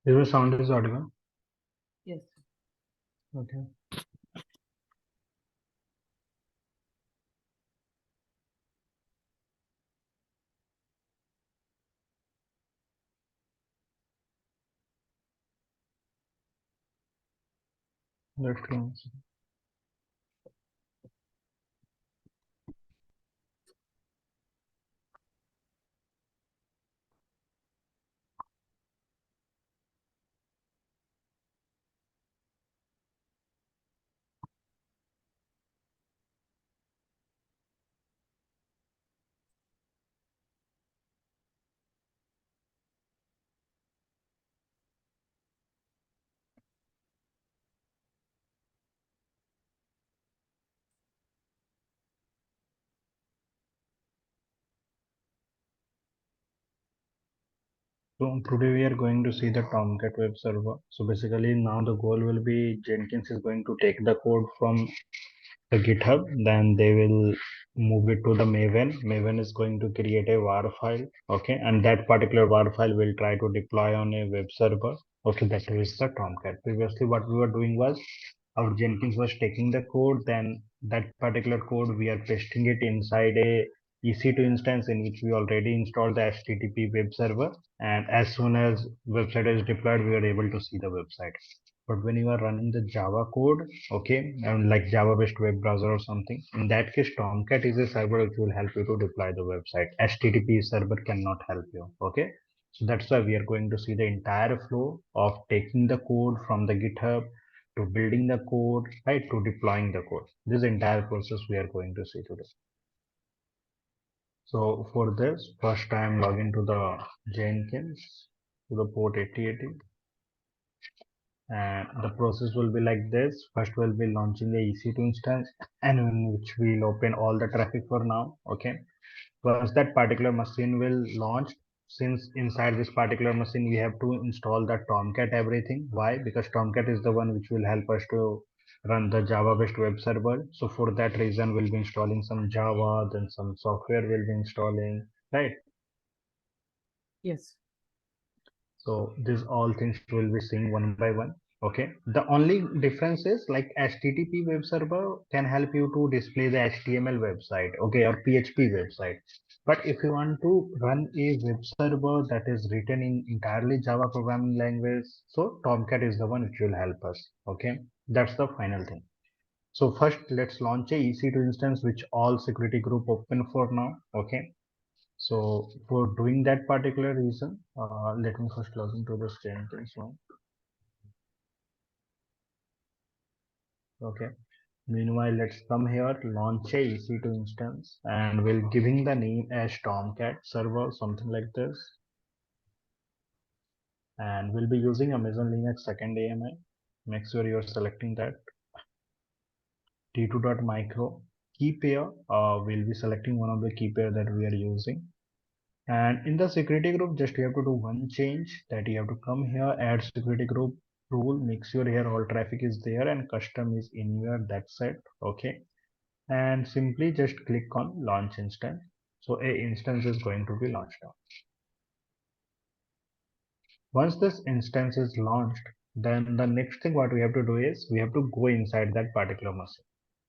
Is the sound is audible? Yes. Okay. Let's go. So today we are going to see the Tomcat web server. So basically now the goal will be Jenkins is going to take the code from the GitHub, then they will move it to the Maven. Maven is going to create a var file, okay, and that particular var file will try to deploy on a web server. Okay, that is the Tomcat. Previously, what we were doing was our Jenkins was taking the code, then that particular code we are pasting it inside a EC2 instance in which we already installed the HTTP web server, and as soon as website is deployed, we are able to see the website. But when you are running the Java code, okay, and like Java based web browser or something, in that case, Tomcat is a server which will help you to deploy the website. HTTP server cannot help you, okay. So that's why we are going to see the entire flow of taking the code from the GitHub to building the code, right, to deploying the code. This entire process we are going to see today. So for this, first I am logging to the Jenkins to the port 8080. And the process will be like this. First we'll be launching the EC2 instance, and in which we'll open all the traffic for now. Okay. Once that particular machine will launch, since inside this particular machine we have to install the Tomcat everything. Why? Because Tomcat is the one which will help us to run the Java based web server. So for that reason we'll be installing some Java, then some software we'll be installing, right? Yes. So these all things we'll be seeing one by one. Okay. The only difference is like HTTP web server can help you to display the HTML website, okay, or PHP website. But if you want to run a web server that is written in entirely Java programming language, so Tomcat is the one which will help us. Okay. That's the final thing. So first let's launch a EC2 instance which all security group open for now. Okay. So for doing that particular reason, let me first log into this Jenkins one. Okay. Meanwhile, let's come here, launch a EC2 instance, and we'll giving the name as Tomcat server, something like this. And we'll be using Amazon Linux second AMI. Make sure you're selecting that. T2.micro key pair. We'll be selecting one of the key pair that we are using. And in the security group, just you have to do one change, that you have to come here, add security group rule, make sure here all traffic is there and custom is anywhere, that's it. Okay. And simply just click on launch instance. So a instance is going to be launched now. Once this instance is launched, then the next thing what we have to do is we have to go inside that particular machine.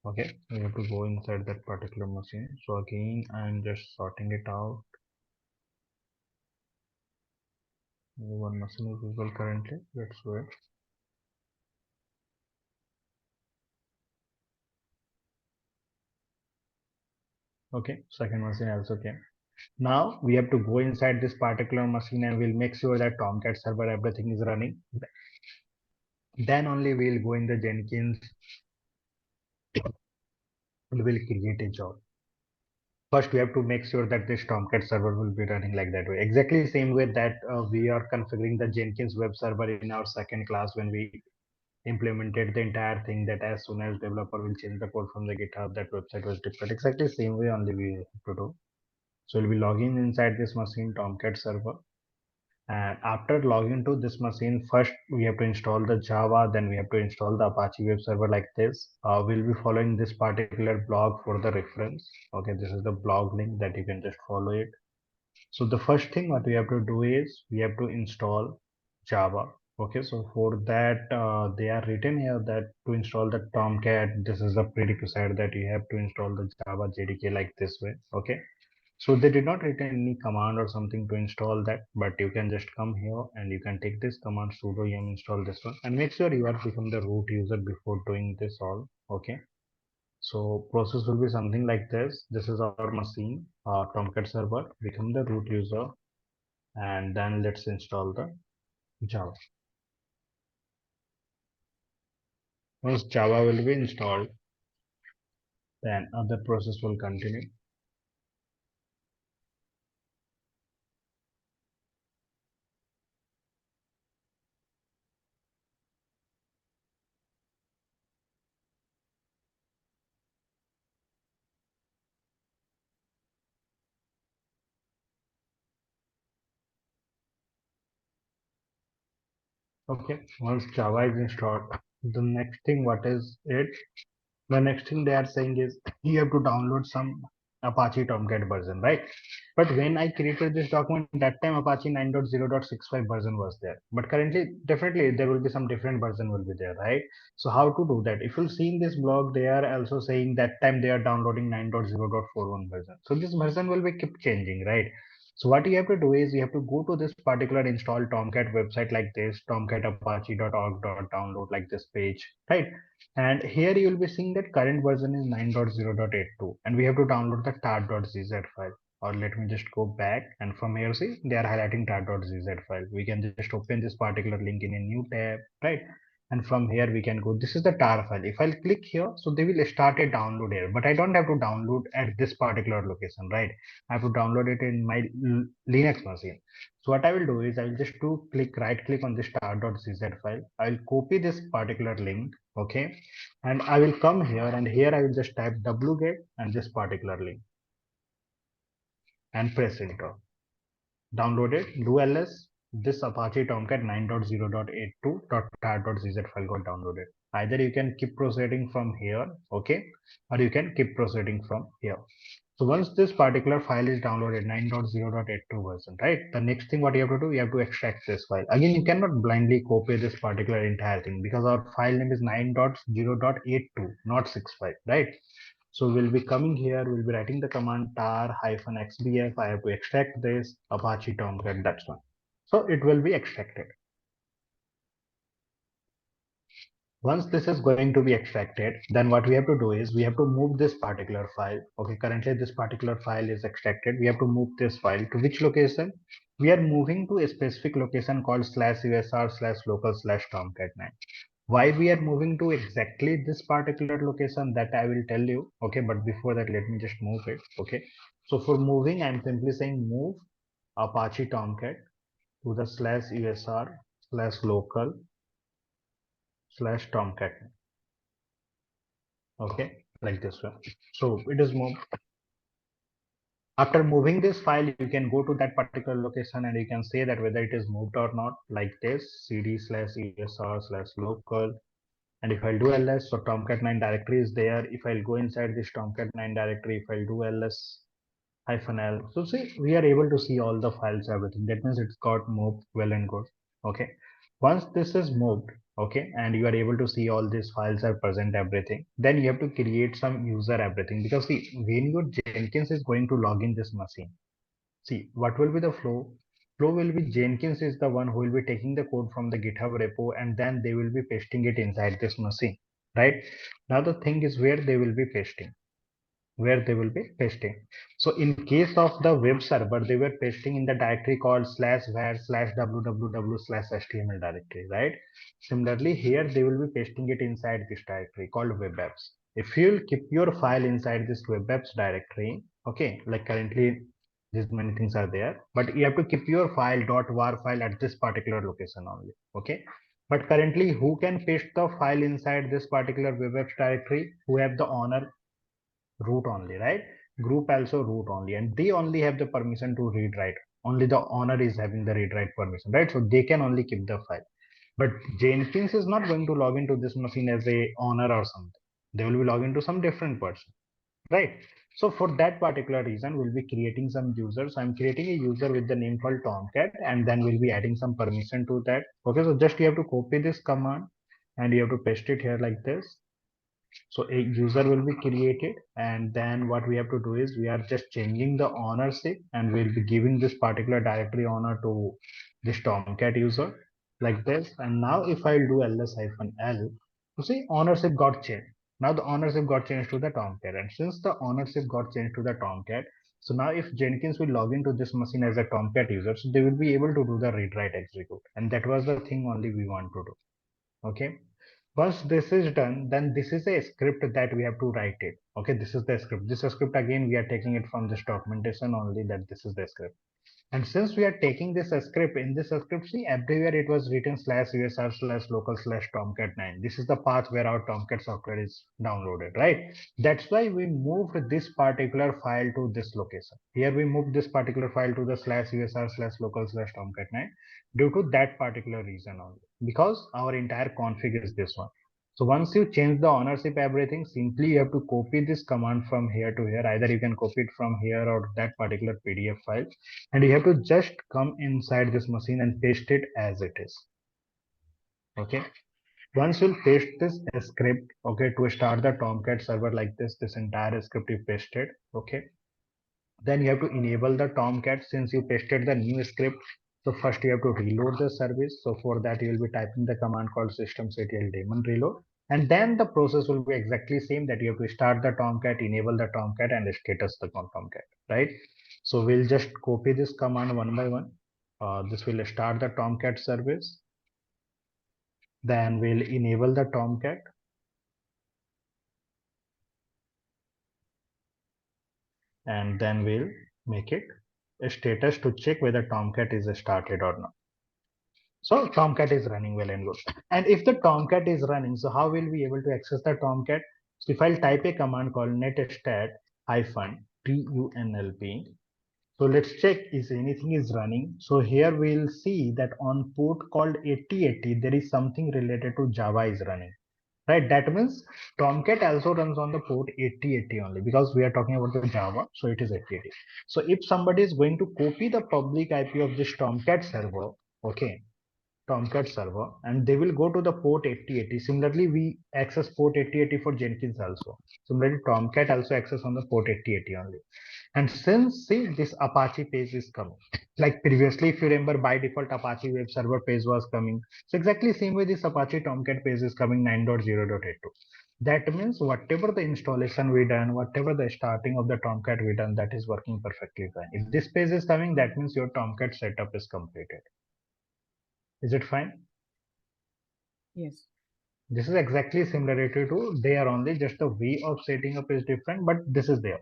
Okay. We have to go inside that particular machine. So again, I'm just sorting it out. One machine is visible currently. Let's wait. Okay, second machine also came. Now we have to go inside this particular machine and we'll make sure that Tomcat server everything is running. Then only we'll go in the Jenkins. We will create a job. First, we have to make sure that this Tomcat server will be running like that way. Exactly same way that we are configuring the Jenkins web server in our second class when we implemented the entire thing, that as soon as developer will change the code from the GitHub, that website was deployed. Exactly same way only we have to do. So we'll be logging inside this machine Tomcat server. And after logging to this machine, first we have to install the Java, then we have to install the Apache web server like this. We'll be following this particular blog for the reference. Okay, this is the blog link that you can just follow it. So the first thing what we have to do is we have to install Java. Okay, so for that, they are written here that to install the Tomcat, this is the prerequisite that you have to install the Java JDK like this way. Okay, so they did not written any command or something to install that, but you can just come here and you can take this command sudo yum install this one and make sure you are become the root user before doing this all. Okay, so process will be something like this. This is our machine, Tomcat server, become the root user, and then let's install the Java. Once Java will be installed, then other process will continue. Okay, once Java is installed, the next thing what is it? The next thing they are saying is you have to download some Apache Tomcat version, right? But when I created this document, that time Apache 9.0.65 version was there. But currently, definitely there will be some different version will be there, right? So how to do that? If you see in this blog, they are also saying that time they are downloading 9.0.41 version. So this version will be keep changing, right? So what you have to do is you have to go to this particular install Tomcat website like this, tomcatapache.org.download like this page, right? And here you will be seeing that current version is 9.0.82 and we have to download the tar.gz file. Or let me just go back and from here see they are highlighting tar.gz file. We can just open this particular link in a new tab, right? And from here we can go. This is the tar file. If I'll click here, so they will start a download here, but I don't have to download at this particular location, right? I have to download it in my Linux machine. So what I will do is I will just do click right click on this tar.gz file. I will copy this particular link, okay, and I will come here and here I will just type wget and this particular link and press enter. Download it, do ls, this Apache Tomcat 9.0.82.tar.gz file got downloaded. Either you can keep proceeding from here, okay, or you can keep proceeding from here. So once this particular file is downloaded 9.0.82 version, right? The next thing what you have to do, you have to extract this file. Again, you cannot blindly copy this particular entire thing because our file name is 9.0.82, not 65, right? So we'll be coming here, we'll be writing the command tar-xbf. I have to extract this Apache Tomcat, that's one. So it will be extracted. Once this is going to be extracted, then what we have to do is we have to move this particular file. Okay, currently this particular file is extracted. We have to move this file to which location? We are moving to a specific location called /usr/local/tomcat9. Why we are moving to exactly this particular location, that I will tell you. Okay, but before that let me just move it. Okay, so for moving I'm simply saying move Apache Tomcat to the /usr/local/tomcat. Okay, like this one. So it is moved. After moving this file, you can go to that particular location and you can say that whether it is moved or not, like this cd/usr/local. And if I'll do ls, so Tomcat9 directory is there. If I'll go inside this Tomcat9 directory, if I'll do ls -l, so see, we are able to see all the files, everything. That means it's got moved well and good. Okay. Once this is moved, okay, and you are able to see all these files are present, everything, then you have to create some user everything because see, when your Jenkins is going to log in this machine, see, what will be the flow? Flow will be Jenkins is the one who will be taking the code from the GitHub repo and then they will be pasting it inside this machine, right? Now the thing is where they will be pasting, where they will be pasting. So in case of the web server, they were pasting in the directory called /var/www/html directory, right? Similarly, here they will be pasting it inside this directory called web apps. If you'll keep your file inside this web apps directory, okay, like currently these many things are there, but you have to keep your file .var file at this particular location only, okay? But currently, who can paste the file inside this particular web apps directory? Who have the owner root only, right? Group also root only, and they only have the permission to read write. Only the owner is having the read write permission, right? So they can only keep the file. But Jenkins is not going to log into this machine as a owner or something. They will be logging to some different person. right? So for that particular reason, we'll be creating some users. I'm creating a user with the name called Tomcat, and then we'll be adding some permission to that. Okay, so just you have to copy this command and you have to paste it here like this. So a user will be created, and then what we have to do is we are just changing the ownership, and we'll be giving this particular directory owner to this Tomcat user like this. And now if I'll do ls-l, you see ownership got changed. Now the ownership got changed to the Tomcat, and since the ownership got changed to the Tomcat, so now if Jenkins will log into this machine as a Tomcat user, so they will be able to do the read write execute, and that was the thing only we want to do. Okay, once this is done, then this is a script that we have to write it. Okay, this is the script. This script again we are taking it from this documentation only, that this is the script. And since we are taking this script, in this script, see everywhere it was written /usr/local/tomcat9. This is the path where our Tomcat software is downloaded, right? That's why we moved this particular file to this location. Here we moved this particular file to the /usr/local/tomcat9 due to that particular reason only, because our entire config is this one. So once you change the ownership everything, simply you have to copy this command from here to here. Either you can copy it from here or that particular PDF file, and you have to just come inside this machine and paste it as it is. Okay, once you'll paste this script, okay, to start the Tomcat server like this entire script you pasted. Okay, then you have to enable the Tomcat since you pasted the new script. So first you have to reload the service. So for that you will be typing the command called systemctl daemon reload, and then the process will be exactly same, that you have to start the Tomcat, enable the Tomcat, and status the Tomcat, right? So we'll just copy this command one by one. This will start the Tomcat service. Then we'll enable the Tomcat, and then we'll make it a status to check whether Tomcat is started or not. So Tomcat is running well and good. And if the Tomcat is running, so how will we able to access the Tomcat? So if I'll type a command called netstat -tunlp, so let's check if anything is running. So here we'll see that on port called 8080, there is something related to Java is running. Right, that means Tomcat also runs on the port 8080 only, because we are talking about the Java, so it is 8080. So if somebody is going to copy the public IP of this Tomcat server, okay, Tomcat server, and they will go to the port 8080. Similarly, we access port 8080 for Jenkins also. Similarly, Tomcat also access on the port 8080 only. And since see this Apache page is coming, like previously, if you remember, by default Apache web server page was coming. So exactly same way this Apache Tomcat page is coming 9.0.82. That means whatever the installation we done, whatever the starting of the Tomcat we done, that is working perfectly fine. If this page is coming, that means your Tomcat setup is completed. Is it fine? Yes. This is exactly similar to there only, just the way of setting up is different, but this is there.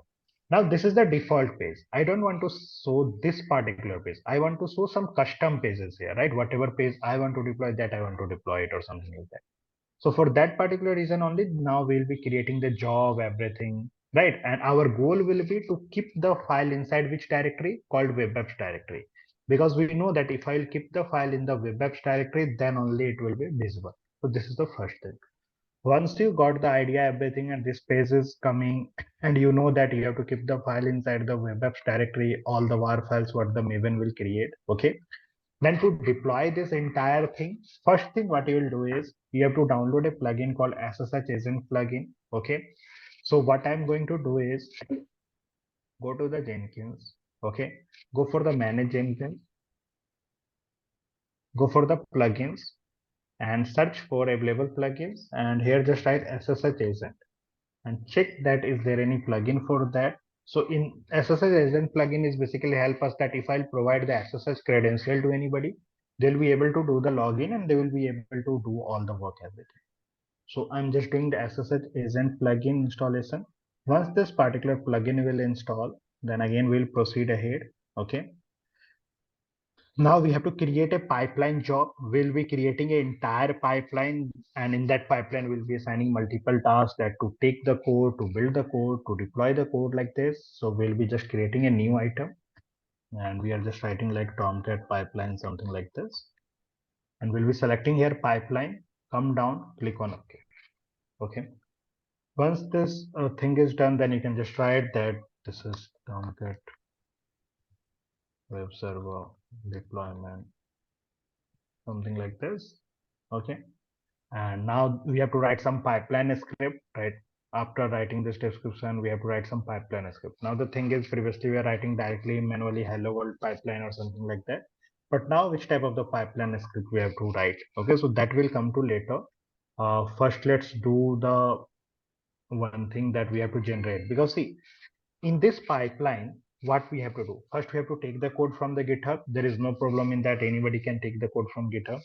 Now this is the default page. I don't want to show this particular page. I want to show some custom pages here, right? Whatever page I want to deploy, that I want to deploy it or something like that. So for that particular reason only, now we'll be creating the job, everything, right? And our goal will be to keep the file inside which directory? Called web apps directory. Because we know that if I'll keep the file in the web apps directory, then only it will be visible. So this is the first thing. Once you got the idea, everything, and this page is coming, and you know that you have to keep the file inside the web apps directory, all the var files what the maven will create. Okay, then to deploy this entire thing, first thing what you will do is you have to download a plugin called SSH agent plugin. Okay, so what I'm going to do is go to the Jenkins. Okay, go for the manage Jenkins, go for the plugins, and search for available plugins, and here just write SSH agent and check that is there any plugin for that. So in SSH agent plugin is basically help us that if I'll provide the SSH credential to anybody, they'll be able to do the login and they will be able to do all the work everything. So I'm just doing the SSH agent plugin installation. Once this particular plugin will install, then again we'll proceed ahead. Okay, now we have to create a pipeline job. We'll be creating an entire pipeline, and in that pipeline we'll be assigning multiple tasks, that to take the code, to build the code, to deploy the code like this. So we'll be just creating a new item, and we are just writing like Tomcat pipeline, something like this. And we'll be selecting here pipeline, come down, click on OK. Okay. Once this thing is done, then you can just write that this is Tomcat web server deployment, something like this. Okay. And now we have to write some pipeline script, right? After writing this description, we have to write some pipeline script. Now the thing is, previously we are writing directly manually hello world pipeline or something like that. But now which type of the pipeline script we have to write? Okay, so that will come to later. First, let's do the one thing that we have to generate, because see, in this pipeline, what we have to do? First, we have to take the code from the GitHub. There is no problem in that. Anybody can take the code from GitHub.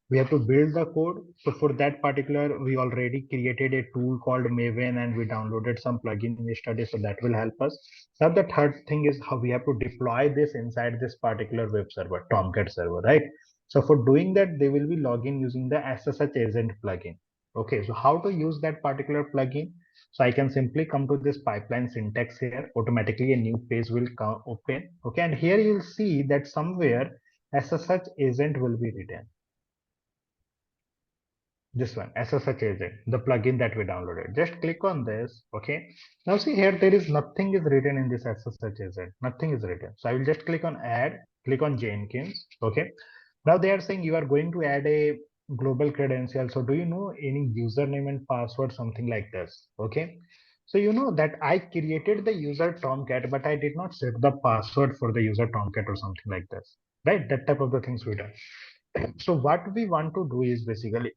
We have to build the code. So for that particular, we already created a tool called Maven and we downloaded some plugin yesterday. So that will help us. Now the third thing is how we have to deploy this inside this particular web server, Tomcat server, right? So for doing that, they will be logging using the SSH agent plugin. Okay, so how to use that particular plugin? So I can simply come to this pipeline syntax here. Automatically a new page will come open. Okay, and here you'll see that somewhere SSH agent will be written. This one, SSH agent, the plugin that we downloaded. Just click on this. Okay. Now see here, there is nothing is written in this SSH agent. Nothing is written. So I will just click on add, click on Jenkins. Okay. Now they are saying you are going to add a global credential. So do you know any username and password, something like this? Okay. So you know that I created the user Tomcat, but I did not set the password for the user Tomcat or something like this. Right? That type of the things we done. So what we want to do is basically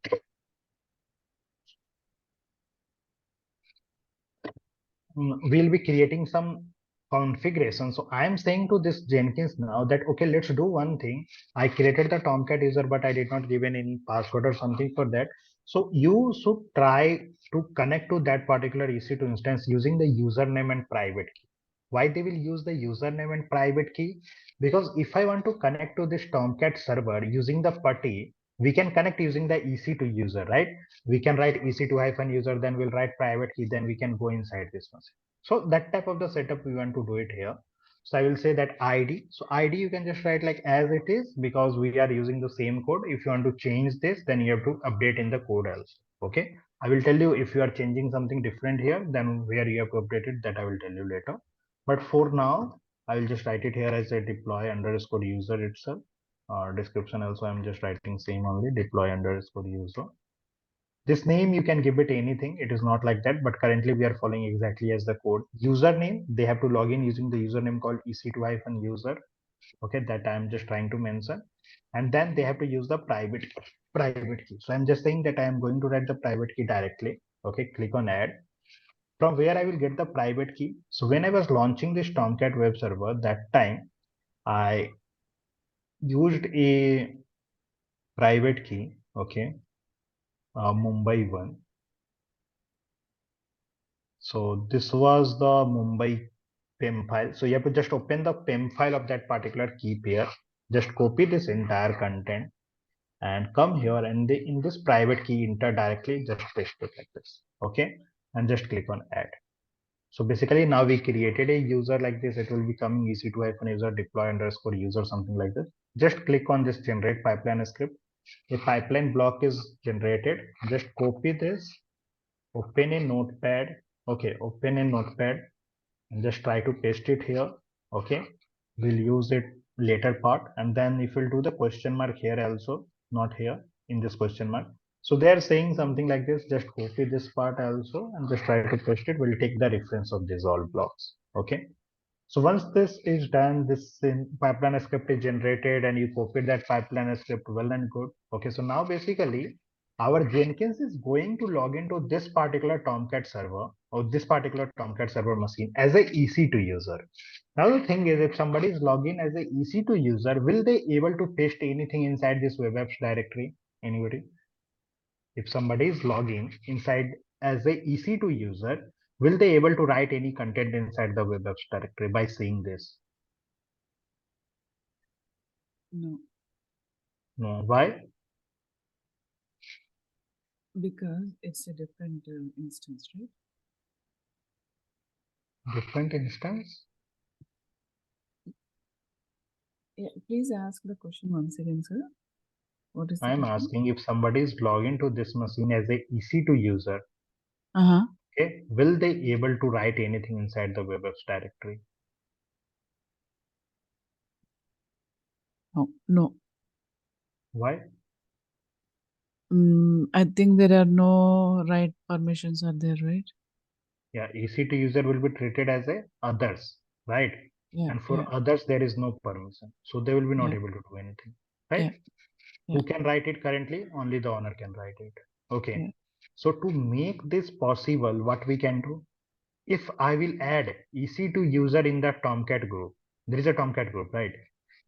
we'll be creating some configuration. So I am saying to this Jenkins now that, okay, let's do one thing. I created the Tomcat user, but I did not give any password or something for that. So you should try to connect to that particular EC2 instance using the username and private key. Why they will use the username and private key? Because if I want to connect to this Tomcat server using the putty, we can connect using the EC2 user, right? We can write EC2-user, then we'll write private key, then we can go inside this one. So that type of the setup we want to do it here. So I will say that ID. So ID you can just write like as it is, because we are using the same code. If you want to change this, then you have to update in the code also. Okay. I will tell you if you are changing something different here, then where you have to update it, that I will tell you later. But for now, I will just write it here as a deploy underscore user itself. Description also I'm just writing same only, deploy underscore user. This name you can give it anything. It is not like that, but currently we are following exactly as the code. Username, they have to log in using the username called ec2-user. Okay, that I'm just trying to mention. And then they have to use the private key. So I'm just saying that I am going to write the private key directly. Okay, click on add. From where I will get the private key. So when I was launching this Tomcat web server, that time I used a private key. Okay, Mumbai one. So this was the Mumbai PEM file. So you have to just open the PEM file of that particular key pair. Just copy this entire content and come here and in this private key enter directly, just paste it like this. Okay. And just click on add. So basically now we created a user like this. It will be coming ec2-user deploy underscore user, something like this. Just click on this generate pipeline script. A pipeline block is generated. Just copy this, open a notepad. Okay, open a notepad and just try to paste it here. Okay, we'll use it later part, and then if we'll do the question mark here also, not here, in this question mark. So they are saying something like this, just copy this part also and just try to paste it. We'll take the reference of these all blocks. Okay, so once this is done, this pipeline script is generated and you copied that pipeline script, well and good. Okay, so now basically our Jenkins is going to log into this particular Tomcat server or this particular Tomcat server machine as a EC2 user. Now the thing is, if somebody is logged in as a EC2 user, will they able to paste anything inside this web apps directory? Anybody? If somebody is logging inside as a EC2 user, will they able to write any content inside the web apps directory by seeing this? No, No. Why? because it's a different instance, right? Different instance? Yeah, please ask the question once again, sir. What is the I am question? asking if somebody is logged into this machine as a EC2 user. Uh-huh. okay, will they able to write anything inside the web apps directory? No. Why? I think there are no right permissions are there, right? Yeah, EC2 user will be treated as a others, right? Yeah, And for yeah, others, there is no permission. So they will be not yeah, able to do anything, yeah, right? yeah, Who can write it currently? Only the owner can write it. Okay. yeah. So to make this possible, what we can do? If I will add EC2 user in the Tomcat group, there is a Tomcat group, right?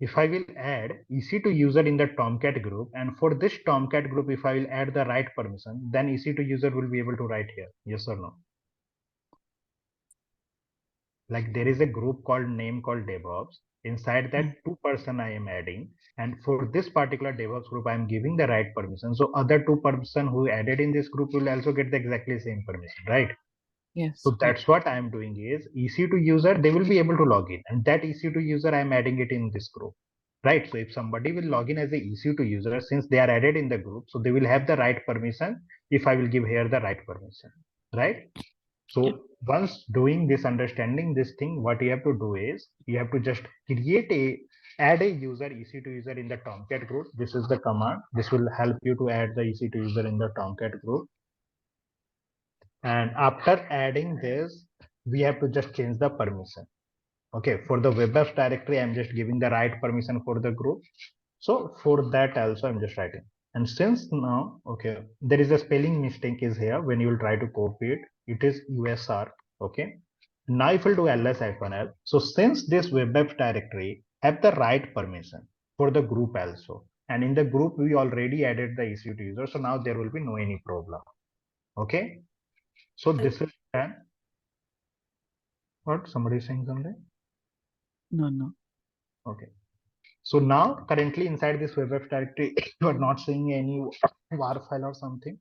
If I will add EC2 user in the Tomcat group, and for this Tomcat group, if I will add the right permission, then EC2 user will be able to write here. Yes or no? Like there is a group called name called DevOps. Inside that 2 person I am adding, and for this particular DevOps group, I am giving the right permission. So other 2 person who added in this group will also get the exactly same permission, right? Yes, So yeah, that's what I'm doing is EC2 user, they will be able to log in, and that EC2 user I'm adding it in this group, right? So if somebody will log in as a EC2 user, since they are added in the group, so they will have the right permission if I will give here the right permission, right? yeah. So once doing this, understanding this thing, what you have to do is you have to just add a user EC2 user in the Tomcat group. This is the command. This will help you to add the EC2 user in the Tomcat group. And after adding this, we have to just change the permission. Okay, for the web apps directory, I'm just giving the right permission for the group. So for that also, I'm just writing. And since now, okay, there is a spelling mistake is here when you will try to copy it. It is USR. Okay. Now if we'll do ls-l. So since this web apps directory have the right permission for the group also, and in the group we already added the EC2 user, so now there will be no any problem. Okay. So this is done. What somebody is saying something? No, no. Okay. So now currently inside this web apps directory, you are not seeing any var file or something.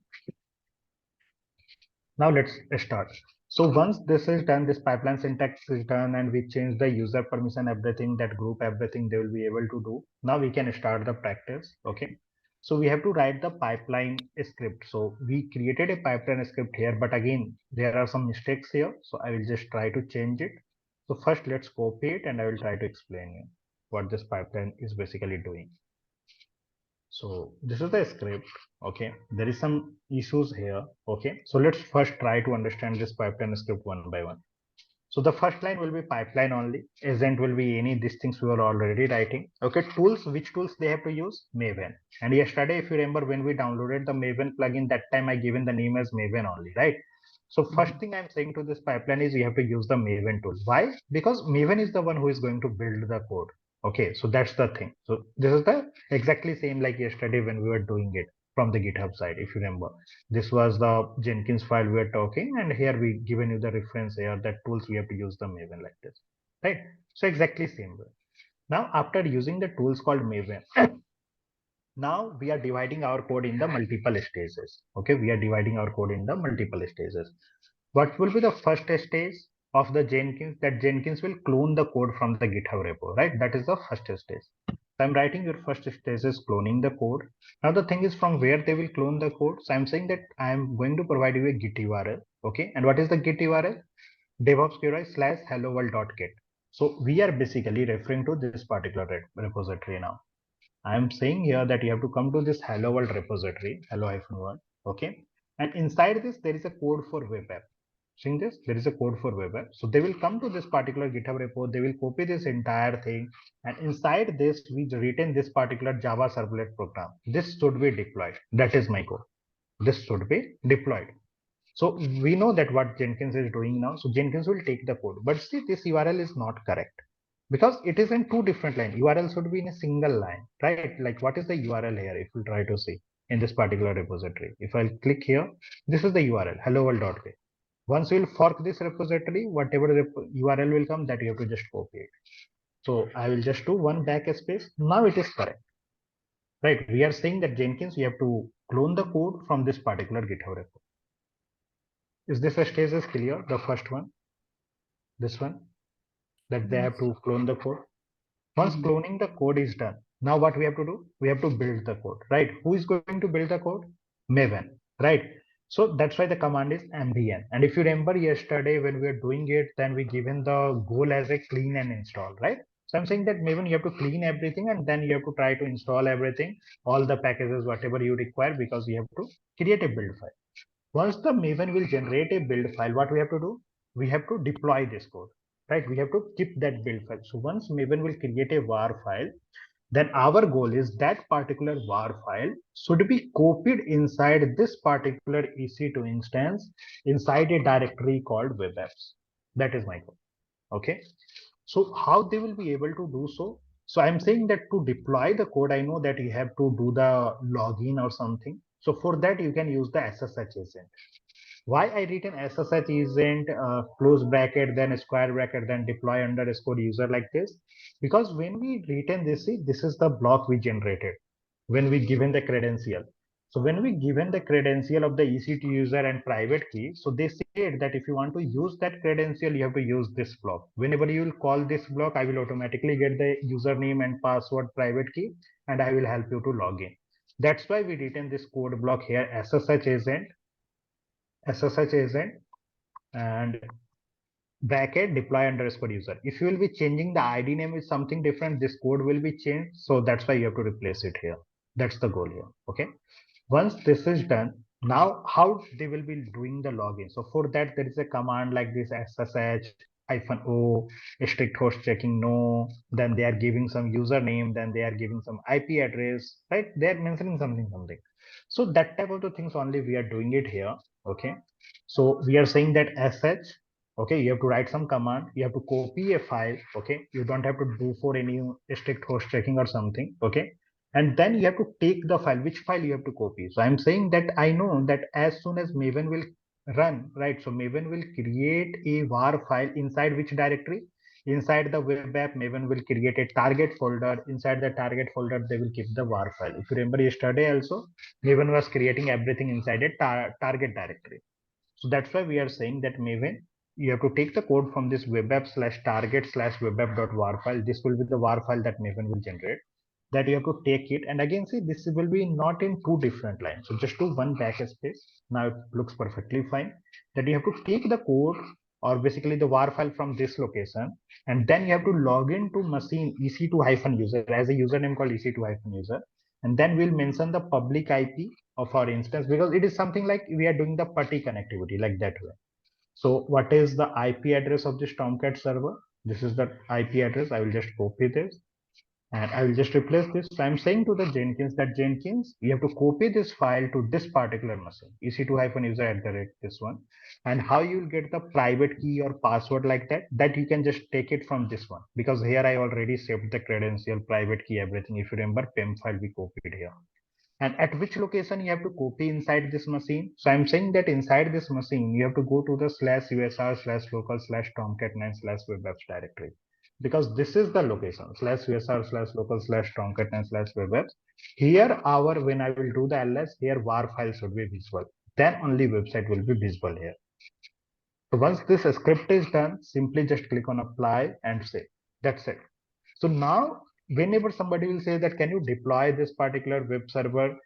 Now let's start. So once this is done, this pipeline syntax is done, and we change the user permission, everything, that group, everything they will be able to do. Now we can start the practice. Okay. So we have to write the pipeline script. So we created a pipeline script here, but again, there are some mistakes here. So I will just try to change it. So first let's copy it and I will try to explain you what this pipeline is basically doing. So this is the script. Okay, there is some issues here. Okay, so let's first try to understand this pipeline script one by one. So the first line will be pipeline only. Agent will be any these things we are already writing. Okay, tools, which tools they have to use? Maven. And yesterday, if you remember, when we downloaded the Maven plugin, that time I given the name as Maven only, right? So first thing I'm saying to this pipeline is you have to use the Maven tool. Why? Because Maven is the one who is going to build the code. Okay, so that's the thing. So this is the exactly same like yesterday when we were doing it from the GitHub side, if you remember. This was the Jenkins file we were talking, and here we given you the reference here that tools we have to use the Maven like this, right? So exactly same way. Now after using the tools called Maven, now we are dividing our code in the multiple stages. Okay, we are dividing our code in the multiple stages. What will be the first stage of the Jenkins? That Jenkins will clone the code from the GitHub repo, right? That is the first stage. So I'm writing your first stage is cloning the code. Now the thing is from where they will clone the code. So I'm saying that I'm going to provide you a Git URL. Okay, and what is the Git URL? DevOps /hello world.git. So we are basically referring to this particular repository now. I am saying here that you have to come to this hello world repository, hello-world, okay? And inside this, there is a code for web app. Seeing this, there is a code for web app. So they will come to this particular GitHub repo, they will copy this entire thing. And inside this, we written this particular Java servlet program. This should be deployed. That is my code. This should be deployed. So we know that what Jenkins is doing now. So Jenkins will take the code, but see, this URL is not correct because it is in two different lines. URL should be in a single line, right? Like what is the URL here? If we try to see in this particular repository, if I click here, this is the URL hello-world.git. Once you will fork this repository, whatever URL will come, that you have to just copy it. So I will just do one backspace. Now it is correct, right? We are saying that Jenkins, you have to clone the code from this particular GitHub repo. Is this a stage is clear? The first one, this one, that they have to clone the code. Once cloning the code is done, now what we have to do? We have to build the code, right? Who is going to build the code? Maven, right? So that's why the command is mbn. And if you remember yesterday when we were doing it, then we given the goal as a clean and install, right? So I'm saying that Maven, you have to clean everything and then you have to try to install everything, all the packages, whatever you require, because you have to create a build file. Once the Maven will generate a build file, what we have to do? We have to deploy this code, right? We have to keep that build file. So once Maven will create a var file, then our goal is that particular var file should be copied inside this particular EC2 instance inside a directory called web apps. That is my goal. Okay. So how they will be able to do so? So I'm saying that to deploy the code, I know that you have to do the login or something. So for that, you can use the SSH agent. Why I written SSH agent, close bracket, then square bracket, then deploy underscore user like this? Because when we written this, see, this is the block we generated when we given the credential. So when we given the credential of the EC2 user and private key, so they said that if you want to use that credential, you have to use this block. Whenever you will call this block, I will automatically get the username and password private key, and I will help you to log in. That's why we written this code block here, SSH agent, and bracket deploy underscore user. If you will be changing the ID name with something different, this code will be changed. So that's why you have to replace it here. That's the goal here. Okay. Once this is done, now how they will be doing the login. So for that, there is a command like this SSH -o strict host checking no, then they are giving some username, then they are giving some IP address, right? They are mentioning something. So that type of the things only we are doing it here. Okay. So we are saying that sh, okay, you have to write some command, you have to copy a file, okay, you don't have to do for any strict host checking or something, okay, and then you have to take the file, which file you have to copy. So I'm saying that I know that as soon as Maven will run, right, so Maven will create a var file inside which directory? Inside the web app, Maven will create a target folder. Inside the target folder, they will keep the var file. If you remember yesterday also, Maven was creating everything inside a target directory. So that's why we are saying that Maven, you have to take the code from this web app slash target slash web app.var file. This will be the var file that Maven will generate. That you have to take it, and again see, this will be not in two different lines. So just do one backspace. Now it looks perfectly fine. That you have to take the code or basically the var file from this location, and then you have to log into machine EC2-user as a username called EC2-user, and then we'll mention the public IP of our instance, because it is something like we are doing the PuTTY connectivity like that way. So what is the IP address of this Tomcat server? This is the IP address. I will just copy this and I will just replace this. So I'm saying to the Jenkins that Jenkins, you have to copy this file to this particular machine, EC2-user at the rate this one. And how you will get the private key or password like that, that you can just take it from this one, because here I already saved the credential, private key, everything. If you remember, PEM file we copied here. And at which location you have to copy inside this machine? So I'm saying that inside this machine, you have to go to the /usr/local/tomcat9/web apps directory, because this is the location /usr/local/tomcat9/web apps. Here our, when I will do the ls, here var file should be visible. Then only website will be visible here. So once this script is done, simply just click on apply and save. That's it. So now, whenever somebody will say that, can you deploy this particular web server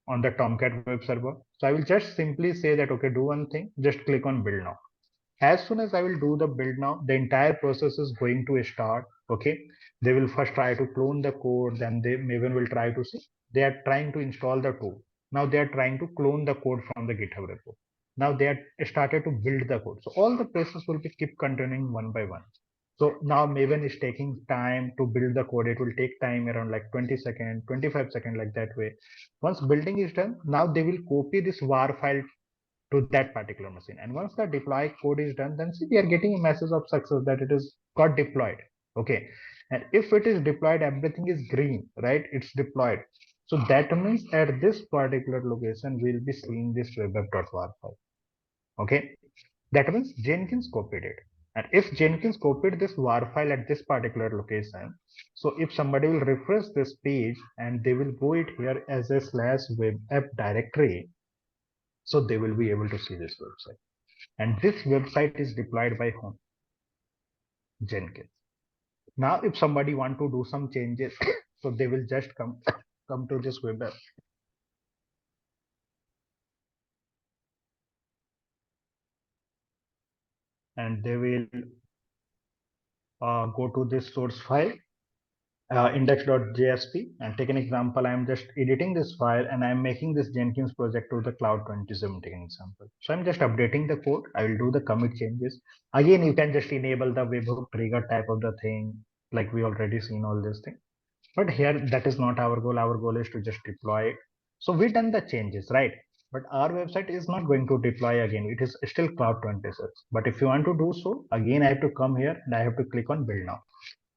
on the Tomcat web server? So I will just simply say that, okay, do one thing, just click on build now. As soon as I will do the build now, the entire process is going to start. Okay. They will first try to clone the code, then they Maven will try to see. They are trying to install the tool. Now they are trying to clone the code from the GitHub repo. Now they are started to build the code. So all the process will be keep continuing one by one. So now Maven is taking time to build the code. It will take time around like 20 seconds, 25 seconds, like that way. Once building is done, now they will copy this var file to that particular machine. And once the deploy code is done, then see, we are getting a message of success that it is got deployed. Okay. And if it is deployed, everything is green, right? It's deployed. So that means at this particular location, we'll be seeing this webapp.var file. Okay. That means Jenkins copied it. And if Jenkins copied this var file at this particular location, so if somebody will refresh this page and they will go it here as a /web app directory, so they will be able to see this website. And this website is deployed by whom? Jenkins. Now, if somebody want to do some changes, so they will just come to this web app. and they will go to this source file index.jsp, and take an example. I'm just editing this file and I'm making this Jenkins project to the cloud 27, take an example. So I'm just updating the code. I will do the commit changes. Again, you can just enable the webhook trigger type of the thing, like we already seen all this thing. But here that is not our goal. Our goal is to just deploy it. So we done the changes, right? But our website is not going to deploy again. It is still cloud 26. But if you want to do so, again I have to come here and I have to click on build now.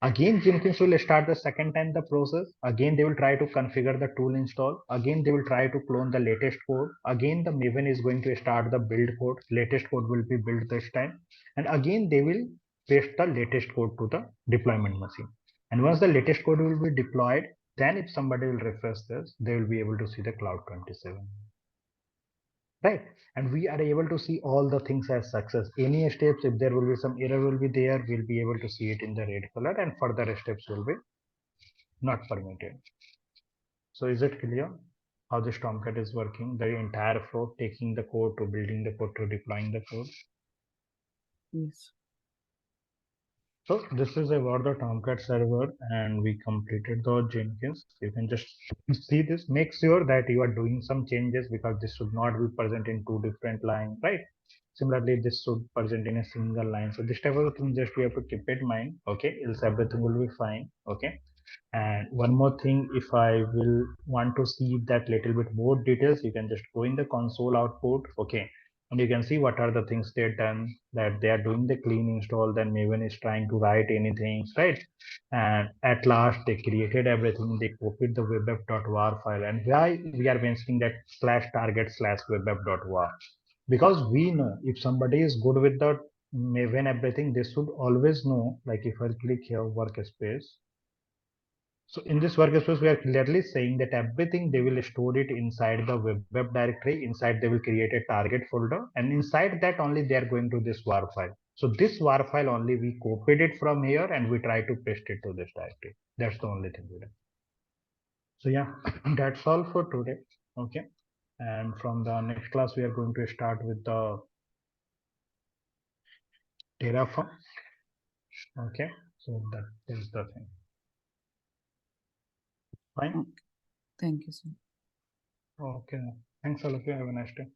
Again, Jenkins will start the second time the process. Again, they will try to configure the tool install. Again, they will try to clone the latest code. Again, the Maven is going to start the build code. Latest code will be built this time. And again, they will paste the latest code to the deployment machine. And once the latest code will be deployed, then if somebody will refresh this, they will be able to see the cloud 27. Right, and we are able to see all the things as success. Any steps, if there will be some error will be there, we'll be able to see it in the red color, and further steps will be not permitted. So is it clear how this Tomcat is working, the entire flow, taking the code to building the code to deploying the code? Yes. So this is about the Tomcat server, and we completed the Jenkins. You can just see this. Make sure that you are doing some changes, because this should not be present in two different lines, right? Similarly, this should present in a single line. So this type of thing just we have to keep in mind, okay? Else everything will be fine, okay? And one more thing, if I will want to see that little bit more details, you can just go in the console output, okay? And you can see what are the things they've done, that they are doing the clean install, then Maven is trying to write anything, right? And at last they created everything, they copied the webapp.war file. And why we are mentioning that /target/webapp.war? Because we know if somebody is good with the Maven everything, they should always know, like if I click here workspace. So in this workspace, we are clearly saying that everything they will store it inside the web directory. Inside they will create a target folder, and inside that only they are going to this war file. So this war file only we copied it from here and we try to paste it to this directory. That's the only thing we do. So yeah, that's all for today. Okay. And from the next class, we are going to start with the Terraform. Okay. So that is the thing. Fine. Okay. Thank you, sir. Okay. Thanks all of you. Have a nice day.